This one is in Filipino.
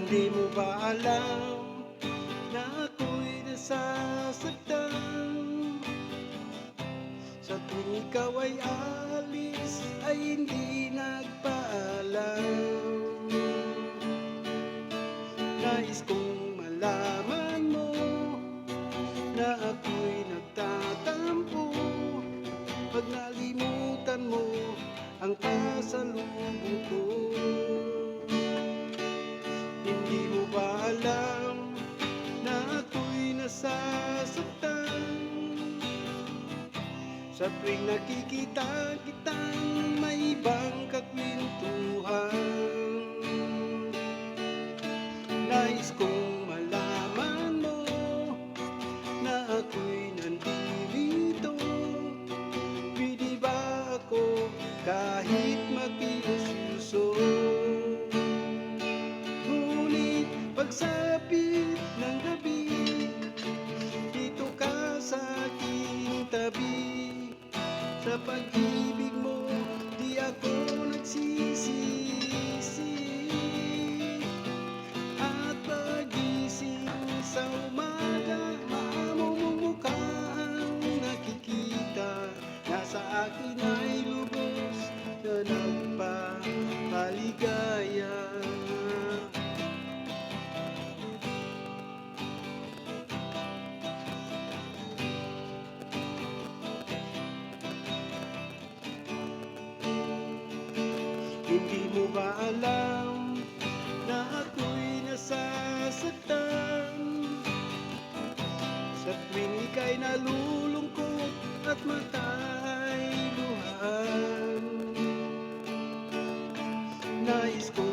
Hindi mo ba alam na ako'y nasasaktan? Sa tuwing ikaw ay alis, ay hindi nagpaalam. Nais kong malaman mo na ako'y nagtatampo pag nalimutan mo ang pasalubong ko. Hindi mo ba alam na ako'y nasasaktan? Sa tuwing nakikita kitang may ibang kakwentuhan. Nais kong malaman mo na ako'y nandito. Pwede ba ako kahit makiusyoso? Ngunit pagsapit ng gabi, dito ka sa aking tabi. Sa pag-ibig mo, di ako nagsisisi. At pagising sa umaga, maamo mong mukha ang nakikita. Nasa akin ay lubos na nagpapaligaya. Hindi mo ba alam na ako'y nasasaktan? Sa tuwing ika'y nalulungkot at mata'y luhaan. Nais ko